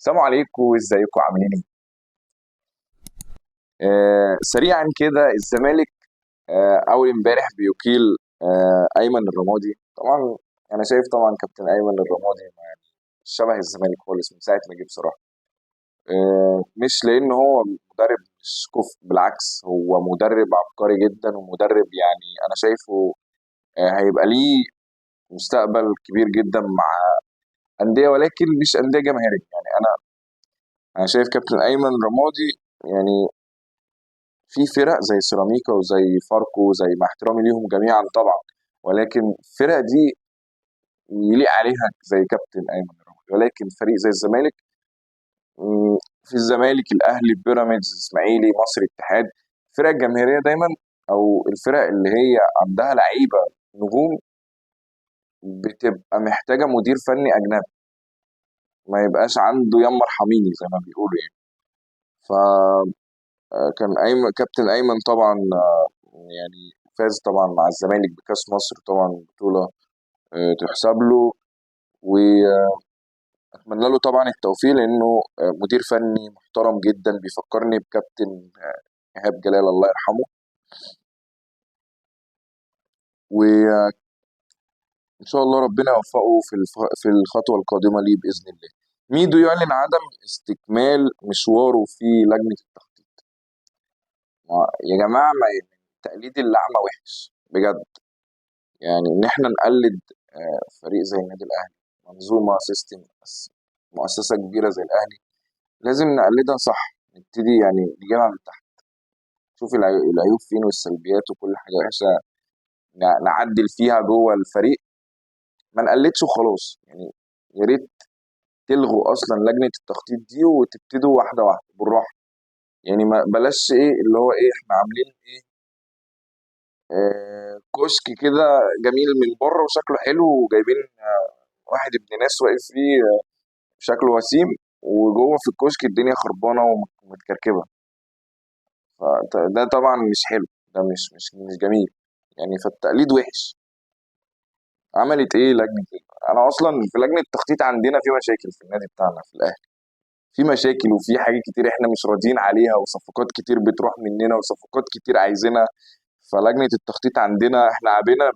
السلام عليكم، ازيكم عاملين ايه؟ سريعا كده الزمالك اول امبارح بيقيل ايمن الرمادي طبعا. انا شايف طبعا كابتن ايمن الرمادي مش شبه الزمالك خالص من ساعه ما جه بصراحه. مش لان هو مدرب مش كفء، بالعكس هو مدرب عبقري جدا ومدرب يعني انا شايفه هيبقى ليه مستقبل كبير جدا مع انديه، ولكن مش انديه جماهيريه. يعني انا شايف كابتن ايمن الرمادي يعني في فرق زي سيراميكا وزي فاركو، زي مع احترامي ليهم جميعا طبعا، ولكن الفرق دي يليق عليها زي كابتن ايمن الرمادي. ولكن فريق زي الزمالك، في الزمالك الاهلي بيراميدز اسماعيلي مصر اتحاد، الفرق الجماهيريه دايما او الفرق اللي هي عندها لعيبه نجوم بتبقى محتاجه مدير فني اجنبي، ما يبقاش عنده يمر حميني زي ما بيقولوا يعني. فكان ايمن كابتن ايمن طبعا يعني فاز طبعا مع الزمالك بكاس مصر، طبعا بطوله تحسب له، واتمنى له طبعا التوفيق لانه مدير فني محترم جدا، بيفكرني بكابتن ايهاب جلال الله يرحمه. وان شاء الله ربنا يوفقه في الخطوه القادمه ليه باذن الله. ميدو يعلن عدم استكمال مشواره في لجنه التخطيط. يا جماعه، ما تقليد الاعمى وحش بجد. يعني ان احنا نقلد فريق زي النادي الاهلي، منظومه سيستم، مؤسسه كبيره زي الاهلي، لازم نقلدها صح. نبتدي يعني نجيبها من تحت، نشوف العيوب فين والسلبيات وكل حاجه وحشه نعدل فيها جوه الفريق، ما نقلدش وخلاص يعني. يا ريت تلغوا اصلا لجنه التخطيط دي وتبتدوا واحده واحده بالراحه. يعني ما بلاش ايه اللي هو ايه احنا عاملين ايه، كشك كده جميل من بره وشكله حلو، وجايبين واحد ابن ناس واقف فيه شكله وسيم، وجوه في الكشك الدنيا خربانه ومتكركبه. فده طبعا مش حلو، ده مش جميل يعني. فالتقليد وحش. عملت ايه لجنه إيه؟ انا اصلا في لجنه التخطيط عندنا في مشاكل في النادي بتاعنا في الاهلي، في مشاكل وفي حاجات كتير احنا مش راضيين عليها، وصفقات كتير بتروح مننا وصفقات كتير عايزينها. فلجنه التخطيط عندنا احنا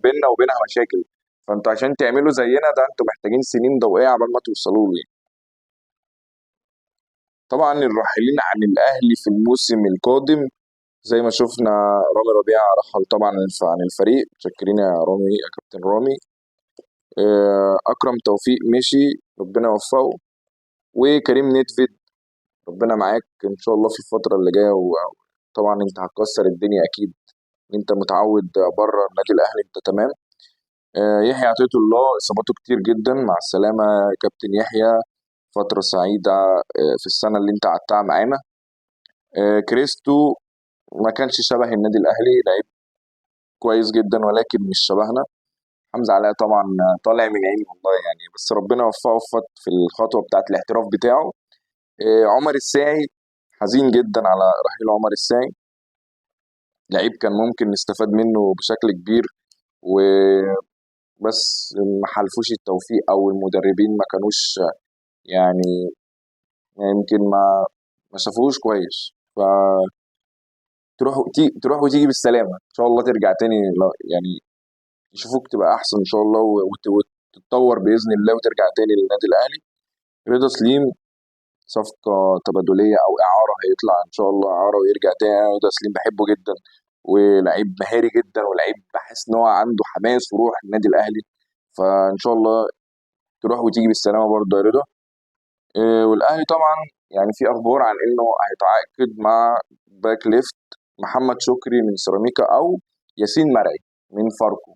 بينا وبينها مشاكل. فانتوا عشان تعملوا زينا ده انتوا محتاجين سنين ضوئيه عبال ما توصلوا له يعني. طبعا الراحلين عن الاهلي في الموسم القادم زي ما شفنا، رامي ربيعه رحل طبعا عن الفريق، متشكرين يا رامي يا كابتن رامي. اكرم توفيق مشي، ربنا يوفقه. وكريم نيدفيد، ربنا معاك ان شاء الله في الفتره اللي جايه. وطبعا انت هتكسر الدنيا اكيد، انت متعود بره النادي الاهلي، انت تمام. يحيى عطية الله اصاباته كتير جدا، مع السلامه يا كابتن يحيى، فتره سعيده في السنه اللي انت قعدتها معانا. كريستو ما كانش شبه النادي الاهلي، لعيب كويس جدا ولكن مش شبهنا. حمزة علاء طبعا طالع من عيني والله يعني، بس ربنا وفقه في الخطوه بتاعت الاحتراف بتاعه. عمر الساعي، حزين جدا على رحيل عمر الساعي، لعيب كان ممكن نستفاد منه بشكل كبير، وبس ما حالفوش التوفيق او المدربين ما كانوش يعني يمكن ما شافوهوش كويس. فتروح تروح وتيجي بالسلامه ان شاء الله، ترجع تاني يعني يشوفوك تبقى احسن ان شاء الله، وتتطور باذن الله وترجع تاني للنادي الاهلي. رضا سليم صفقة تبادلية أو إعارة، هيطلع إن شاء الله إعارة ويرجع تاني. أنا رضا سليم بحبه جدا، ولعيب مهاري جدا، ولعيب بحس إن هو عنده حماس وروح النادي الأهلي. فإن شاء الله تروح وتيجي بالسلامة برضه يا رضا. والأهلي طبعا يعني في أخبار عن إنه هيتعاقد مع باك ليفت محمد شكري من سيراميكا، أو ياسين مرعي من فاركو.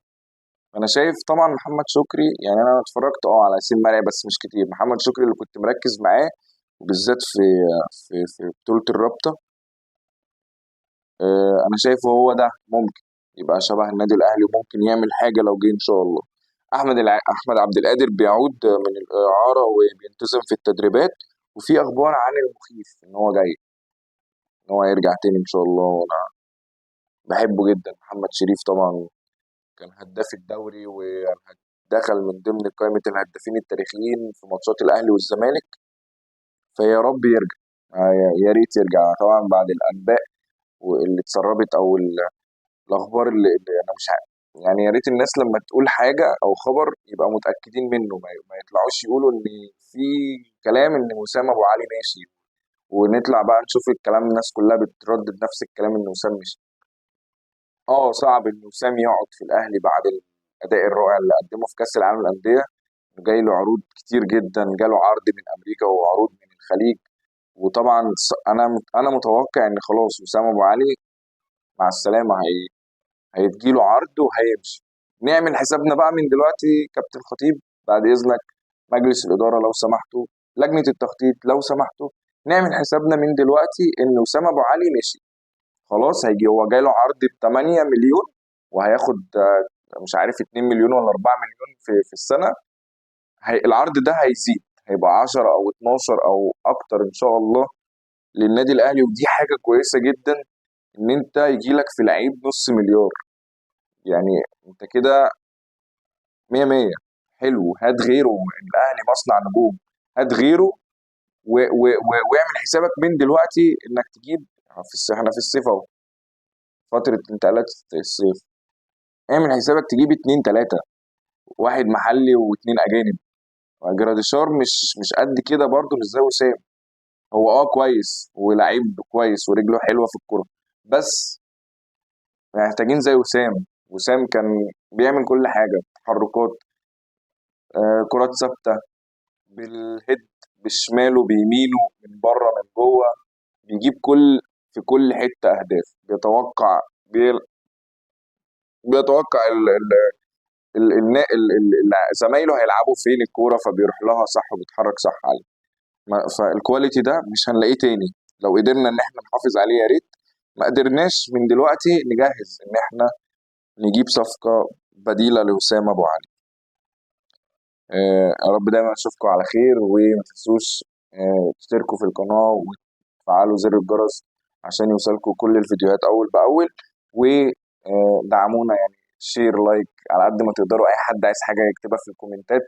انا شايف طبعا محمد شكري، يعني انا اتفرجت على ياسين مرعي بس مش كتير. محمد شكري اللي كنت مركز معاه وبالذات في بطولة الرابطة. انا شايفه هو ده ممكن يبقى شبه النادي الاهلي، وممكن يعمل حاجة لو جه ان شاء الله. احمد عبد القادر بيعود من الاعارة وبينتظم في التدريبات، وفي اخبار عن المخيف ان هو جاي، ان هو يرجع تاني ان شاء الله. وانا بحبه جدا محمد شريف طبعا، كان هداف الدوري ودخل من ضمن قائمة الهدافين التاريخيين في ماتشات الأهلي والزمالك. فيا رب يرجع. يا ريت يرجع طبعا بعد الانباء واللي اتسربت او الاخبار اللي انا مش عارف. يعني يا ريت الناس لما تقول حاجه او خبر يبقى متاكدين منه، ما يطلعوش يقولوا ان في كلام ان وسام ابو علي ماشي، ونطلع بقى نشوف الكلام الناس كلها بتردد نفس الكلام ان وسام مشي. اه صعب ان وسام يقعد في الاهلي بعد الاداء الرائع اللي قدمه في كاس العالم للانديه. جاي له عروض كتير جدا، جاله عرض من امريكا وعروض من الخليج. وطبعا انا متوقع ان خلاص وسام ابو علي مع السلامه، هيتجيله عرض وهيمشي. نعمل حسابنا بقى من دلوقتي كابتن خطيب، بعد اذنك، مجلس الاداره لو سمحتوا، لجنه التخطيط لو سمحتوا، نعمل حسابنا من دلوقتي ان وسام ابو علي مشي. خلاص هيجي، هو جاي له عرض ب 8 مليون وهياخد مش عارف 2 مليون ولا 4 مليون في السنه. العرض ده هيزيد، هيبقى 10 او 12 او اكتر ان شاء الله للنادي الاهلي، ودي حاجه كويسه جدا ان انت يجي لك في لعيب نص مليار. يعني انت كده 100 100. حلو، هات غيره. الاهلي مصنع نجوم، هات غيره. واعمل حسابك من دلوقتي انك تجيب احنا في الصيف اهو، فتره انتقالات الصيف. اعمل حسابك تجيب اتنين تلاته، واحد محلي واتنين اجانب. جراديشار مش قد كده برضه، مش زي وسام. هو كويس ولعيب كويس ورجله حلوه في الكوره، بس محتاجين زي وسام. وسام كان بيعمل كل حاجه، تحركات، كرات ثابته، بالهيد، بشماله بيمينه، من بره من جوه، بيجيب في كل حته اهداف. بيتوقع زمايله هيلعبوا فين الكوره، فبيروح لها صح وبيتحرك صح عليه. فالكواليتي ده مش هنلاقيه تاني. لو قدرنا ان احنا نحافظ عليه يا ريت، ما قدرناش من دلوقتي نجهز ان احنا نجيب صفقة بديلة لوسام ابو علي. يا رب دايما اشوفكم على خير، وما تنسوش تشتركوا في القناة وتفعلوا زر الجرس عشان يوصلكوا كل الفيديوهات اول باول. ودعمونا يعني، شير لايك على قد ما تقدروا. اي حد عايز حاجة يكتبها في الكومنتات.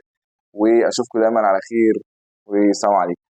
واشوفكم دايما على خير، والسلام عليكم.